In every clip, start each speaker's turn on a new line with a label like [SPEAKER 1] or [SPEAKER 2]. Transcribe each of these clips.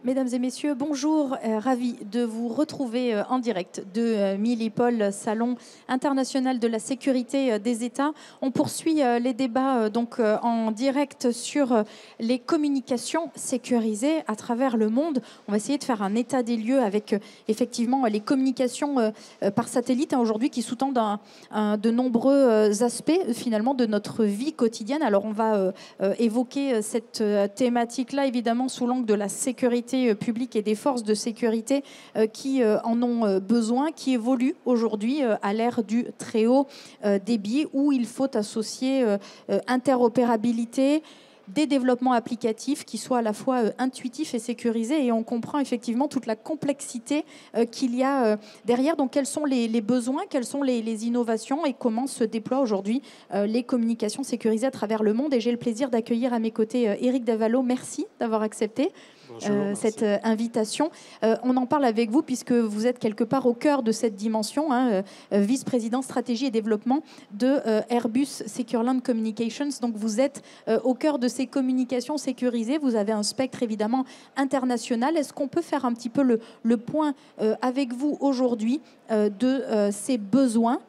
[SPEAKER 1] Mesdames et messieurs, bonjour. Ravi de vous retrouver en direct de Milipol, Salon international de la sécurité des États. On poursuit les débats en direct sur les communications sécurisées à travers le monde. On va essayer de faire un état des lieux avec effectivement les communications par satellite aujourd'hui qui sous-tendent de nombreux aspects finalement de notre vie quotidienne. Alors on va évoquer cette thématique-là évidemment sous l'angle de la sécurité publique et des forces de sécurité qui en ont besoin, qui évoluent aujourd'hui à l'ère du très haut débit où il faut associer interopérabilité, des développements applicatifs qui soient à la fois intuitifs et sécurisés, et on comprend effectivement toute la complexité qu'il y a derrière. Donc quels sont les besoins, quelles sont les innovations et comment se déploient aujourd'hui les communications sécurisées à travers le monde. Et j'ai le plaisir d'accueillir à mes côtés Éric Davalot. Merci d'avoir accepté cette invitation. On en parle avec vous puisque vous êtes quelque part au cœur de cette dimension, vice-président stratégie et développement de Airbus Secureland Communications. Donc vous êtes au cœur de ces communications sécurisées. Vous avez un spectre évidemment international. Est-ce qu'on peut faire un petit peu le point avec vous aujourd'hui de ces besoins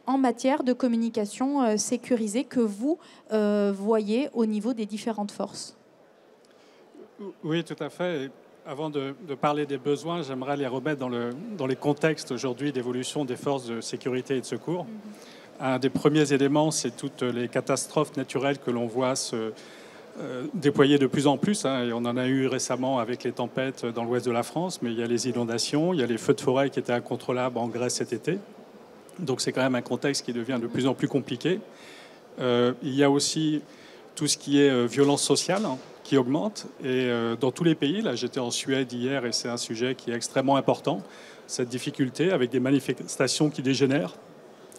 [SPEAKER 1] en matière de communication sécurisée que vous voyez au niveau des différentes forces ?
[SPEAKER 2] Oui, tout à fait. Et avant de parler des besoins, j'aimerais les remettre dans les contextes aujourd'hui d'évolution des forces de sécurité et de secours. Un des premiers éléments, c'est toutes les catastrophes naturelles que l'on voit se déployer de plus en plus. Et on en a eu récemment avec les tempêtes dans l'ouest de la France, mais il y a les inondations, il y a les feux de forêt qui étaient incontrôlables en Grèce cet été. Donc c'est quand même un contexte qui devient de plus en plus compliqué. Il y a aussi tout ce qui est violence sociale qui augmente. Et dans tous les pays, là j'étais en Suède hier et c'est un sujet qui est extrêmement important, cette difficulté avec des manifestations qui dégénèrent,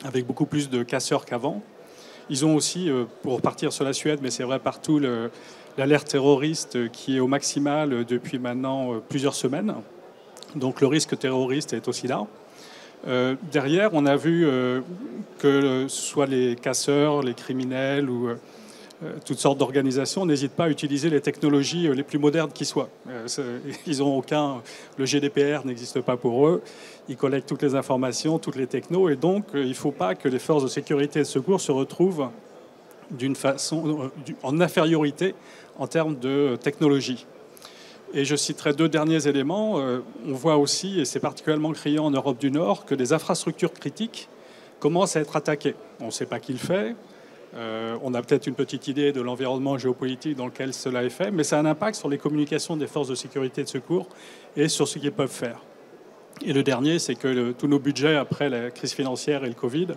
[SPEAKER 2] avec beaucoup plus de casseurs qu'avant. Ils ont aussi, pour partir sur la Suède, mais c'est vrai partout, l'alerte terroriste qui est au maximal depuis maintenant plusieurs semaines. Donc le risque terroriste est aussi là. Derrière, on a vu que ce soit les casseurs, les criminels ou toutes sortes d'organisations n'hésitent pas à utiliser les technologies les plus modernes qui soient. Ils ont aucun... Le GDPR n'existe pas pour eux. Ils collectent toutes les informations, toutes les technos. Et donc, il ne faut pas que les forces de sécurité et de secours se retrouvent d'une façon, en infériorité en termes de technologie. Et je citerai deux derniers éléments. On voit aussi, et c'est particulièrement criant en Europe du Nord, que des infrastructures critiques commencent à être attaquées. On ne sait pas qui le fait. On a peut-être une petite idée de l'environnement géopolitique dans lequel cela est fait, mais ça a un impact sur les communications des forces de sécurité et de secours et sur ce qu'ils peuvent faire. Et le dernier, c'est que tous nos budgets, après la crise financière et le Covid,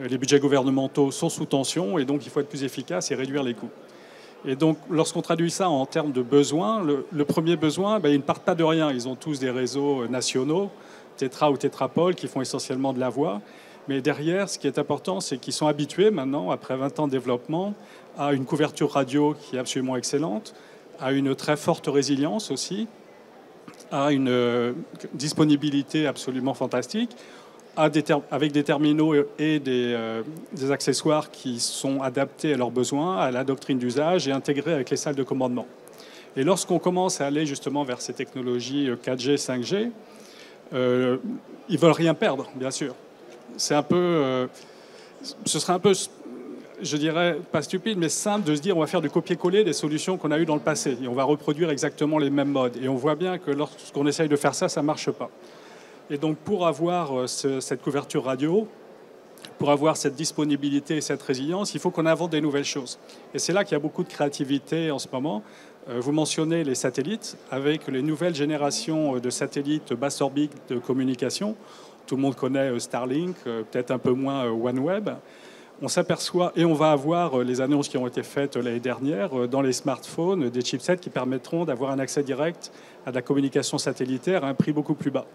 [SPEAKER 2] les budgets gouvernementaux sont sous tension et donc il faut être plus efficace et réduire les coûts. Et donc, lorsqu'on traduit ça en termes de besoins, le premier besoin, ils ne partent pas de rien. Ils ont tous des réseaux nationaux, Tétra ou Tétrapol, qui font essentiellement de la voix. Mais derrière, ce qui est important, c'est qu'ils sont habitués maintenant, après 20 ans de développement, à une couverture radio qui est absolument excellente, à une très forte résilience aussi, à une disponibilité absolument fantastique, avec des terminaux et des accessoires qui sont adaptés à leurs besoins, à la doctrine d'usage et intégrés avec les salles de commandement. Et lorsqu'on commence à aller justement vers ces technologies 4G, 5G, ils veulent rien perdre, bien sûr. C'est un peu, ce serait un peu, je dirais, pas stupide, mais simple de se dire on va faire du copier-coller des solutions qu'on a eues dans le passé et on va reproduire exactement les mêmes modes. Et on voit bien que lorsqu'on essaye de faire ça, ça ne marche pas. Et donc pour avoir cette couverture radio, pour avoir cette disponibilité et cette résilience, il faut qu'on invente des nouvelles choses. Et c'est là qu'il y a beaucoup de créativité en ce moment. Vous mentionnez les satellites, avec les nouvelles générations de satellites basse orbite de communication. Tout le monde connaît Starlink, peut-être un peu moins OneWeb. On s'aperçoit, et on va avoir les annonces qui ont été faites l'année dernière, dans les smartphones, des chipsets qui permettront d'avoir un accès direct à de la communication satellitaire à un prix beaucoup plus bas.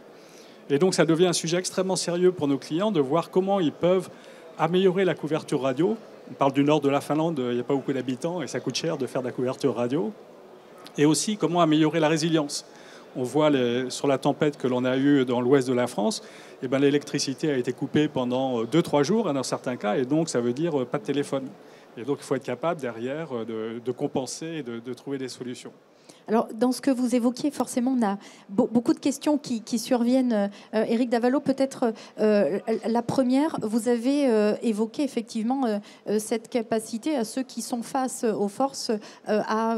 [SPEAKER 2] Et donc ça devient un sujet extrêmement sérieux pour nos clients de voir comment ils peuvent améliorer la couverture radio. On parle du nord de la Finlande, il n'y a pas beaucoup d'habitants et ça coûte cher de faire de la couverture radio. Et aussi comment améliorer la résilience. On voit sur la tempête que l'on a eue dans l'ouest de la France, l'électricité a été coupée pendant 2-3 jours dans certains cas, et donc ça veut dire pas de téléphone. Et donc, il faut être capable derrière de compenser et de trouver des solutions.
[SPEAKER 1] Alors, dans ce que vous évoquiez, forcément, on a beaucoup de questions qui surviennent. Éric Davalot, peut-être la première, vous avez évoqué effectivement cette capacité à ceux qui sont face aux forces à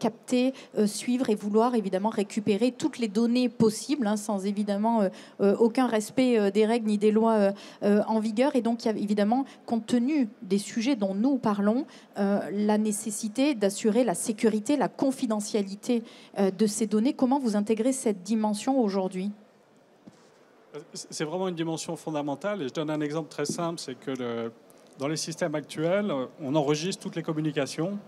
[SPEAKER 1] capter, suivre et vouloir évidemment récupérer toutes les données possibles, hein, sans évidemment aucun respect des règles ni des lois en vigueur. Et donc, il y a évidemment, compte tenu des sujets dont nous parlons, la nécessité d'assurer la sécurité, la confidentialité de ces données. Comment vous intégrez cette dimension aujourd'hui?
[SPEAKER 2] C'est vraiment une dimension fondamentale. Et je donne un exemple très simple, c'est que dans les systèmes actuels, on enregistre toutes les communications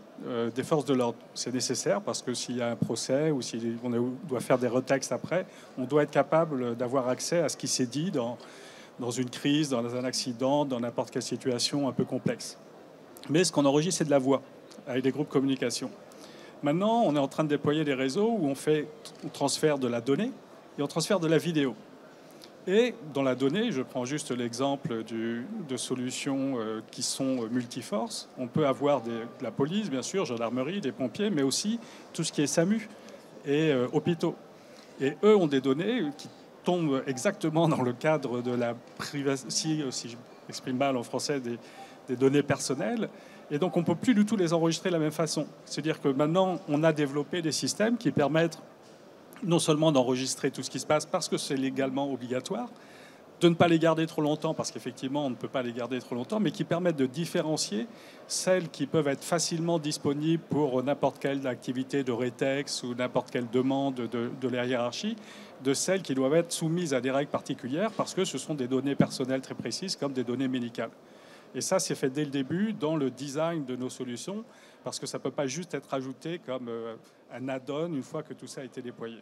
[SPEAKER 2] des forces de l'ordre. C'est nécessaire parce que s'il y a un procès ou si on doit faire des retextes après, on doit être capable d'avoir accès à ce qui s'est dit dans une crise, dans un accident, dans n'importe quelle situation un peu complexe. Mais ce qu'on enregistre, c'est de la voix avec des groupes communication. Maintenant, on est en train de déployer des réseaux où on transfère de la donnée et on transfère de la vidéo. Et dans la donnée, je prends juste l'exemple de solutions qui sont multiforces. On peut avoir de la police, bien sûr, gendarmerie, des pompiers, mais aussi tout ce qui est SAMU et hôpitaux. Et eux ont des données qui tombent exactement dans le cadre de la privacité, si je m'exprime mal en français, des données personnelles. Et donc, on ne peut plus du tout les enregistrer de la même façon. C'est-à-dire que maintenant, on a développé des systèmes qui permettent non seulement d'enregistrer tout ce qui se passe parce que c'est légalement obligatoire, de ne pas les garder trop longtemps parce qu'effectivement, on ne peut pas les garder trop longtemps, mais qui permettent de différencier celles qui peuvent être facilement disponibles pour n'importe quelle activité de rétex ou n'importe quelle demande de la hiérarchie, de celles qui doivent être soumises à des règles particulières parce que ce sont des données personnelles très précises comme des données médicales. Et ça, c'est fait dès le début dans le design de nos solutions, parce que ça ne peut pas juste être ajouté comme un add-on une fois que tout ça a été déployé.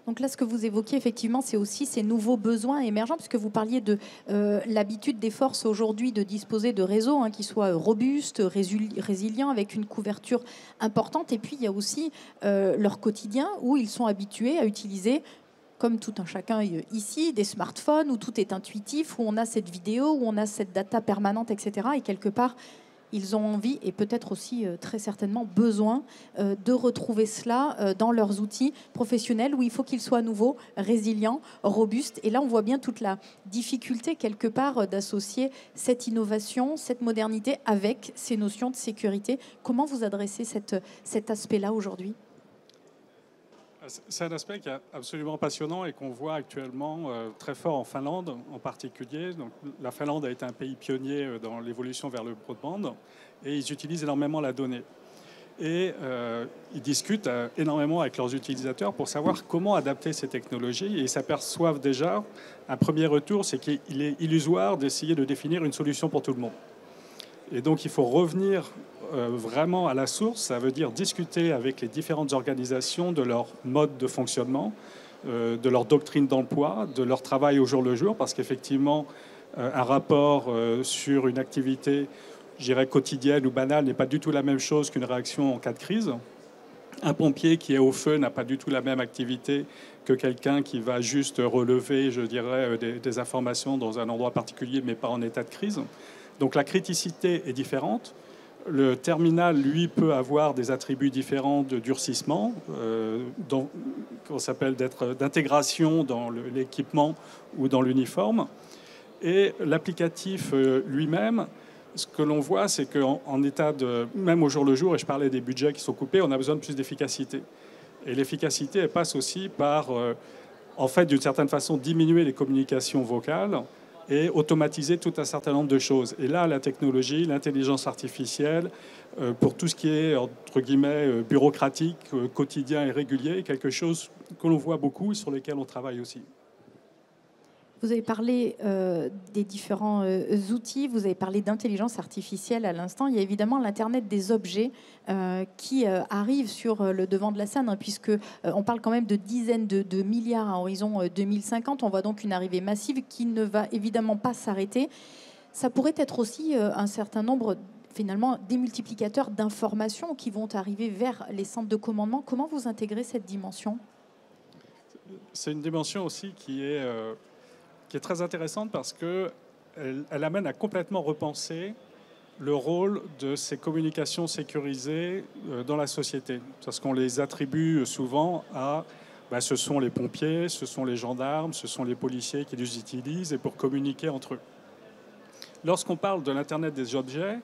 [SPEAKER 1] Donc là, ce que vous évoquiez, effectivement, c'est aussi ces nouveaux besoins émergents, puisque vous parliez de l'habitude des forces aujourd'hui de disposer de réseaux qui soient robustes, résilients, avec une couverture importante. Et puis, il y a aussi leur quotidien, où ils sont habitués à utiliser, comme tout un chacun ici, des smartphones où tout est intuitif, où on a cette vidéo, où on a cette data permanente, etc. Et quelque part, ils ont envie et peut-être aussi très certainement besoin de retrouver cela dans leurs outils professionnels où il faut qu'ils soient à nouveau résilients, robustes. Et là, on voit bien toute la difficulté quelque part d'associer cette innovation, cette modernité avec ces notions de sécurité. Comment vous adressez cet aspect-là aujourd'hui ?
[SPEAKER 2] C'est un aspect qui est absolument passionnant et qu'on voit actuellement très fort en Finlande en particulier. Donc, la Finlande a été un pays pionnier dans l'évolution vers le broadband et ils utilisent énormément la donnée. Et ils discutent énormément avec leurs utilisateurs pour savoir comment adapter ces technologies et ils s'aperçoivent déjà, un premier retour, c'est qu'il est illusoire d'essayer de définir une solution pour tout le monde. Et donc il faut revenir vraiment à la source, ça veut dire discuter avec les différentes organisations de leur mode de fonctionnement, de leur doctrine d'emploi, de leur travail au jour le jour, parce qu'effectivement, un rapport sur une activité, je dirais, quotidienne ou banale n'est pas du tout la même chose qu'une réaction en cas de crise. Un pompier qui est au feu n'a pas du tout la même activité que quelqu'un qui va juste relever, je dirais, des informations dans un endroit particulier, mais pas en état de crise. Donc la criticité est différente. Le terminal, lui, peut avoir des attributs différents de durcissement, qu'on s'appelle d'intégration dans l'équipement ou dans l'uniforme. Et l'applicatif lui-même, ce que l'on voit, c'est qu'en état même au jour le jour, et je parlais des budgets qui sont coupés, on a besoin de plus d'efficacité. Et l'efficacité, elle passe aussi par, en fait, d'une certaine façon, diminuer les communications vocales et automatiser tout un certain nombre de choses. Et là, la technologie, l'intelligence artificielle, pour tout ce qui est, entre guillemets, bureaucratique, quotidien et régulier, est quelque chose que l'on voit beaucoup et sur lequel on travaille aussi.
[SPEAKER 1] Vous avez parlé des différents outils, vous avez parlé d'intelligence artificielle à l'instant. Il y a évidemment l'Internet des objets qui arrive sur le devant de la scène, puisque on parle quand même de dizaines de milliards à horizon 2050. On voit donc une arrivée massive qui ne va évidemment pas s'arrêter. Ça pourrait être aussi un certain nombre, finalement, démultiplicateurs d'informations qui vont arriver vers les centres de commandement. Comment vous intégrez cette dimension ?
[SPEAKER 2] C'est une dimension aussi qui est très intéressante parce qu'elle amène à complètement repenser le rôle de ces communications sécurisées dans la société. Parce qu'on les attribue souvent à... ce sont les pompiers, ce sont les gendarmes, ce sont les policiers qui les utilisent et pour communiquer entre eux. Lorsqu'on parle de l'Internet des objets,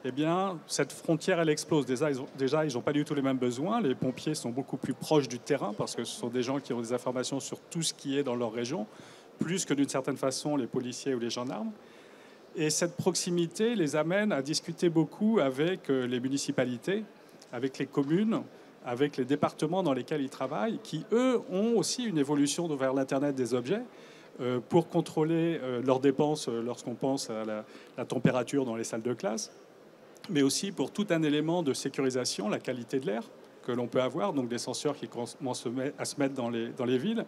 [SPEAKER 2] eh bien, cette frontière, elle explose. Déjà, ils n'ont pas du tout les mêmes besoins. Les pompiers sont beaucoup plus proches du terrain parce que ce sont des gens qui ont des informations sur tout ce qui est dans leur région, plus que d'une certaine façon les policiers ou les gendarmes. Et cette proximité les amène à discuter beaucoup avec les municipalités, avec les communes, avec les départements dans lesquels ils travaillent, qui, eux, ont aussi une évolution vers l'Internet des objets pour contrôler leurs dépenses lorsqu'on pense à la température dans les salles de classe, mais aussi pour tout un élément de sécurisation, la qualité de l'air que l'on peut avoir, donc des senseurs qui commencent à se mettre dans les villes.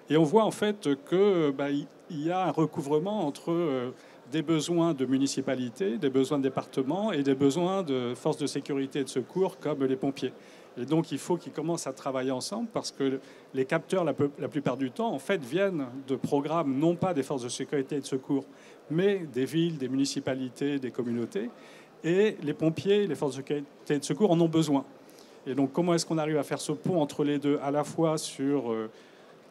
[SPEAKER 2] Et on voit en fait qu'il y a un recouvrement entre des besoins de municipalités, des besoins de départements et des besoins de forces de sécurité et de secours comme les pompiers. Et donc il faut qu'ils commencent à travailler ensemble parce que les capteurs, la plupart du temps, en fait, viennent de programmes non pas des forces de sécurité et de secours, mais des villes, des municipalités, des communautés. Et les pompiers, les forces de sécurité et de secours en ont besoin. Et donc comment est-ce qu'on arrive à faire ce pont entre les deux, à la fois sur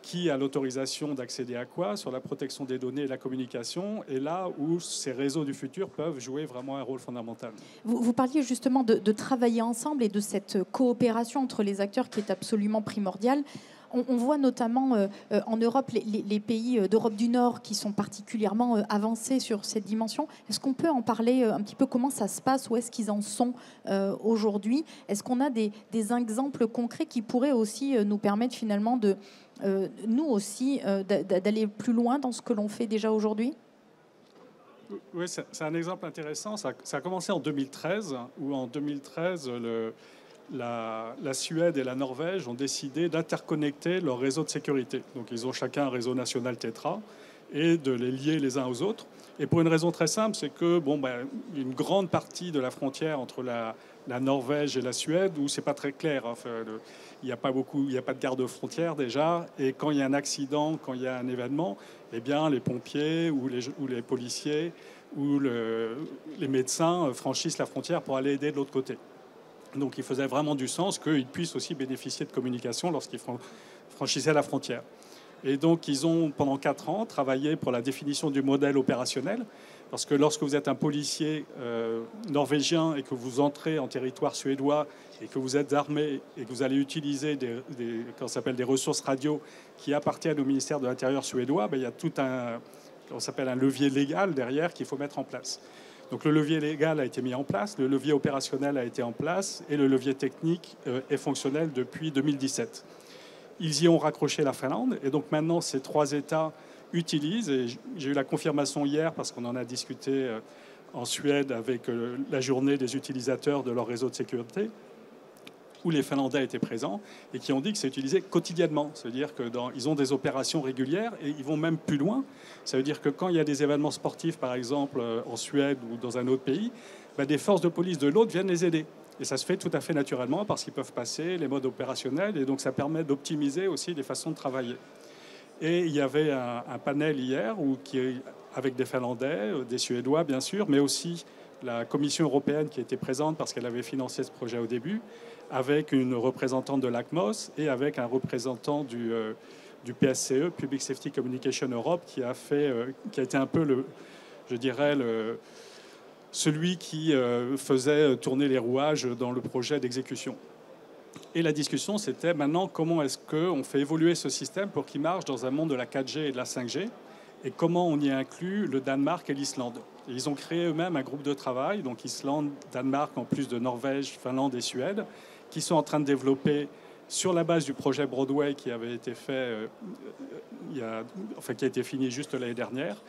[SPEAKER 2] qui a l'autorisation d'accéder à quoi, sur la protection des données et la communication, et là où ces réseaux du futur peuvent jouer vraiment un rôle fondamental.
[SPEAKER 1] Vous parliez justement de travailler ensemble et de cette coopération entre les acteurs qui est absolument primordiale. On voit notamment en Europe les pays d'Europe du Nord qui sont particulièrement avancés sur cette dimension. Est-ce qu'on peut en parler un petit peu, comment ça se passe, où est-ce qu'ils en sont aujourd'hui? Est-ce qu'on a des exemples concrets qui pourraient aussi nous permettre finalement nous aussi d'aller plus loin dans ce que l'on fait déjà aujourd'hui?
[SPEAKER 2] Oui, c'est un exemple intéressant. Ça a commencé en 2013, où en 2013, la Suède et la Norvège ont décidé d'interconnecter leurs réseaux de sécurité. Donc ils ont chacun un réseau national Tetra et de les lier les uns aux autres. Et pour une raison très simple, c'est que une grande partie de la frontière entre la Norvège et la Suède, où c'est pas très clair, enfin, il n'y a pas de garde-frontière déjà, et quand il y a un accident, quand il y a un événement, eh bien les pompiers ou les policiers ou les médecins franchissent la frontière pour aller aider de l'autre côté. Donc il faisait vraiment du sens qu'ils puissent aussi bénéficier de communication lorsqu'ils franchissaient la frontière. Et donc ils ont, pendant 4 ans, travaillé pour la définition du modèle opérationnel, parce que lorsque vous êtes un policier norvégien et que vous entrez en territoire suédois et que vous êtes armé et que vous allez utiliser des ressources radio qui appartiennent au ministère de l'Intérieur suédois, il y a tout un levier légal derrière qu'il faut mettre en place. Donc le levier légal a été mis en place, le levier opérationnel a été en place et le levier technique est fonctionnel depuis 2017. Ils y ont raccroché la Finlande et donc maintenant ces 3 États utilisent, et j'ai eu la confirmation hier parce qu'on en a discuté en Suède avec la journée des utilisateurs de leur réseau de sécurité, où les Finlandais étaient présents et qui ont dit que c'est utilisé quotidiennement. C'est-à-dire qu'ils ont des opérations régulières et ils vont même plus loin. Ça veut dire que quand il y a des événements sportifs, par exemple en Suède ou dans un autre pays, des forces de police de l'autre viennent les aider. Et ça se fait tout à fait naturellement parce qu'ils peuvent passer les modes opérationnels et donc ça permet d'optimiser aussi les façons de travailler. Et il y avait un panel hier avec des Finlandais, des Suédois bien sûr, mais aussi la Commission européenne qui était présente parce qu'elle avait financé ce projet au début, avec une représentante de l'ACMOS et avec un représentant du PSCE, Public Safety Communication Europe, qui a été un peu celui qui faisait tourner les rouages dans le projet d'exécution. Et la discussion, c'était maintenant comment est-ce qu'on fait évoluer ce système pour qu'il marche dans un monde de la 4G et de la 5G, et comment on y inclut le Danemark et l'Islande. Et ils ont créé eux-mêmes un groupe de travail, donc Islande, Danemark, en plus de Norvège, Finlande et Suède, qui sont en train de développer, sur la base du projet Broadway qui avait été fait, qui a été fini juste l'année dernière,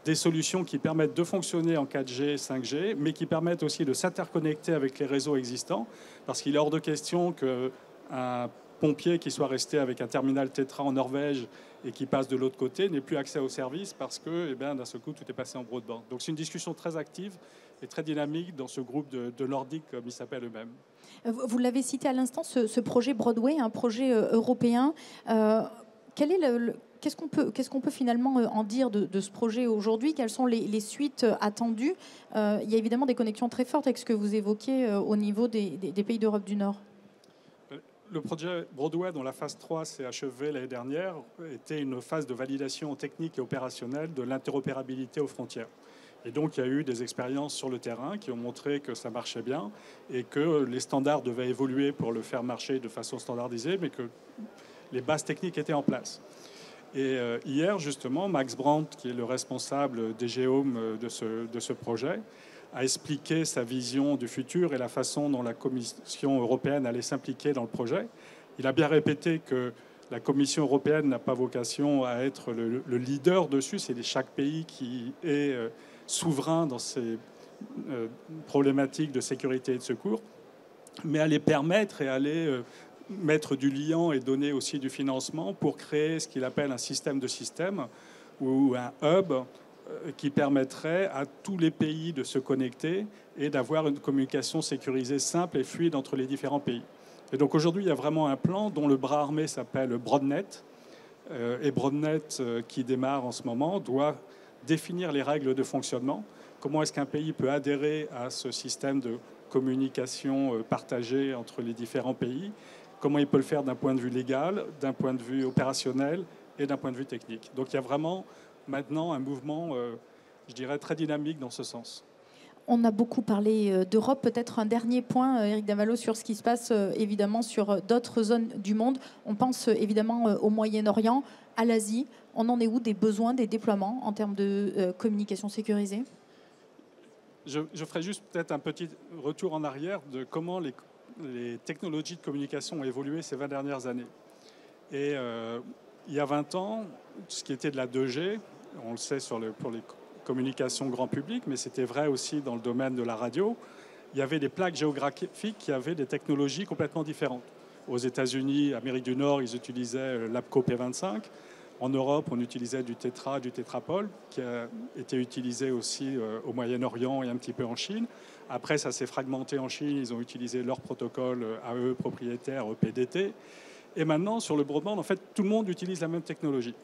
[SPEAKER 2] des solutions qui permettent de fonctionner en 4G, 5G, mais qui permettent aussi de s'interconnecter avec les réseaux existants, parce qu'il est hors de question qu'un pompier qui soit resté avec un terminal Tetra en Norvège et qui passe de l'autre côté n'ait plus accès au service parce que, d'un seul coup, tout est passé en broadband. Donc c'est une discussion très active et très dynamique dans ce groupe de Nordiques, comme ils s'appellent eux-mêmes.
[SPEAKER 1] Vous l'avez cité à l'instant, ce projet Broadway, un projet européen. Qu'est-ce qu'on peut finalement en dire de ce projet aujourd'hui? Quelles sont les suites attendues? Il y a évidemment des connexions très fortes avec ce que vous évoquiez au niveau des pays d'Europe du Nord.
[SPEAKER 2] Le projet Broadway, dont la phase 3 s'est achevée l'année dernière, était une phase de validation technique et opérationnelle de l'interopérabilité aux frontières. Et donc, il y a eu des expériences sur le terrain qui ont montré que ça marchait bien et que les standards devaient évoluer pour le faire marcher de façon standardisée, mais que les bases techniques étaient en place. Et hier, justement, Max Brandt, qui est le responsable des géomes de ce projet, a expliqué sa vision du futur et la façon dont la Commission européenne allait s'impliquer dans le projet. Il a bien répété que la Commission européenne n'a pas vocation à être le leader dessus, c'est chaque pays qui est souverain dans ces problématiques de sécurité et de secours, mais à les permettre et à les mettre du liant et donner aussi du financement pour créer ce qu'il appelle un système de système ou un hub qui permettrait à tous les pays de se connecter et d'avoir une communication sécurisée simple et fluide entre les différents pays. Et donc aujourd'hui, il y a vraiment un plan dont le bras armé s'appelle Broadnet. Et Broadnet, qui démarre en ce moment, doit définir les règles de fonctionnement. Comment est-ce qu'un pays peut adhérer à ce système de communication partagée entre les différents pays? Comment il peut le faire d'un point de vue légal, d'un point de vue opérationnel et d'un point de vue technique. Donc il y a vraiment maintenant un mouvement, je dirais, très dynamique dans ce sens.
[SPEAKER 1] On a beaucoup parlé d'Europe. Peut-être un dernier point, Éric Davalot, sur ce qui se passe évidemment sur d'autres zones du monde. On pense évidemment au Moyen-Orient, à l'Asie. On en est où des besoins, des déploiements en termes de communication sécurisée?
[SPEAKER 2] Je ferai juste peut-être un petit retour en arrière de comment les technologies de communication ont évolué ces 20 dernières années. Et il y a 20 ans, ce qui était de la 2G, on le sait pour les communications grand public, mais c'était vrai aussi dans le domaine de la radio, il y avait des plaques géographiques qui avaient des technologies complètement différentes. Aux États-Unis, Amérique du Nord, ils utilisaient l'APCO P25. En Europe, on utilisait du tétrapol, qui a été utilisé aussi au Moyen-Orient et un petit peu en Chine. Après, ça s'est fragmenté en Chine. Ils ont utilisé leur protocole à eux propriétaire, PDT. Et maintenant, sur le broadband, en fait, tout le monde utilise la même technologie.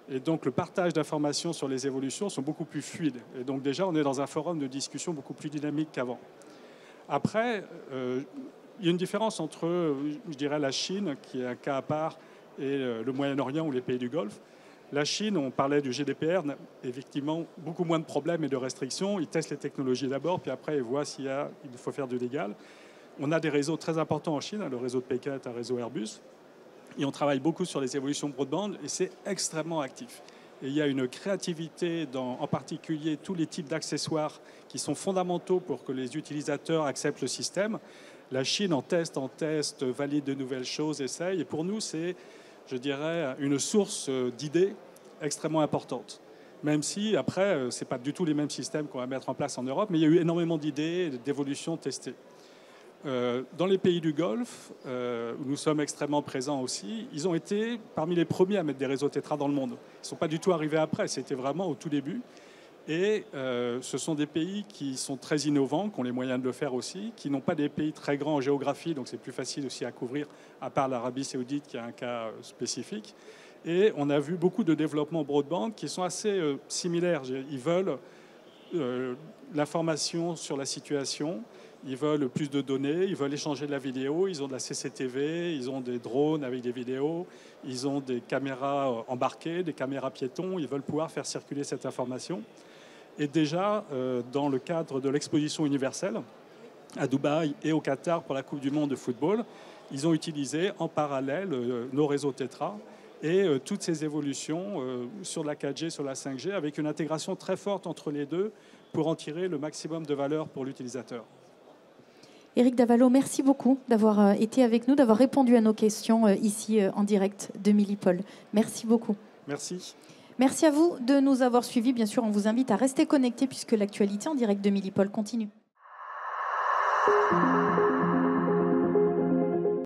[SPEAKER 2] Et donc, le partage d'informations sur les évolutions sont beaucoup plus fluides. Et donc, déjà, on est dans un forum de discussion beaucoup plus dynamique qu'avant. Après, il y a une différence entre, je dirais, la Chine, qui est un cas à part, et le Moyen-Orient ou les pays du Golfe. La Chine, on parlait du GDPR, effectivement, beaucoup moins de problèmes et de restrictions. Ils testent les technologies d'abord, puis après, ils voient il faut faire du légal. On a des réseaux très importants en Chine, le réseau de Pékin est un réseau Airbus, et on travaille beaucoup sur les évolutions broadband, et c'est extrêmement actif. Et il y a une créativité dans, en particulier, tous les types d'accessoires qui sont fondamentaux pour que les utilisateurs acceptent le système. La Chine en teste, valide de nouvelles choses, essaye. Et pour nous, c'est, je dirais, une source d'idées extrêmement importante. Même si, après, ce n'est pas du tout les mêmes systèmes qu'on va mettre en place en Europe, mais il y a eu énormément d'idées, d'évolutions testées. Dans les pays du Golfe, où nous sommes extrêmement présents aussi, ils ont été parmi les premiers à mettre des réseaux tétra dans le monde. Ils ne sont pas du tout arrivés après, c'était vraiment au tout début. Et ce sont des pays qui sont très innovants, qui ont les moyens de le faire aussi, qui n'ont pas des pays très grands en géographie, donc c'est plus facile aussi à couvrir, à part l'Arabie saoudite qui a un cas spécifique. Et on a vu beaucoup de développements broadband qui sont assez similaires. Ils veulent l'information sur la situation, ils veulent plus de données, ils veulent échanger de la vidéo, ils ont de la CCTV, ils ont des drones avec des vidéos, ils ont des caméras embarquées, des caméras piétons, ils veulent pouvoir faire circuler cette information. Et déjà, dans le cadre de l'exposition universelle, à Dubaï et au Qatar pour la Coupe du Monde de football, ils ont utilisé en parallèle nos réseaux Tetra et toutes ces évolutions sur la 4G, sur la 5G, avec une intégration très forte entre les deux pour en tirer le maximum de valeur pour l'utilisateur.
[SPEAKER 1] Éric Davalot, merci beaucoup d'avoir été avec nous, d'avoir répondu à nos questions ici en direct de Milipol. Merci beaucoup.
[SPEAKER 2] Merci.
[SPEAKER 1] Merci à vous de nous avoir suivis. Bien sûr, on vous invite à rester connectés puisque l'actualité en direct de Milipol continue.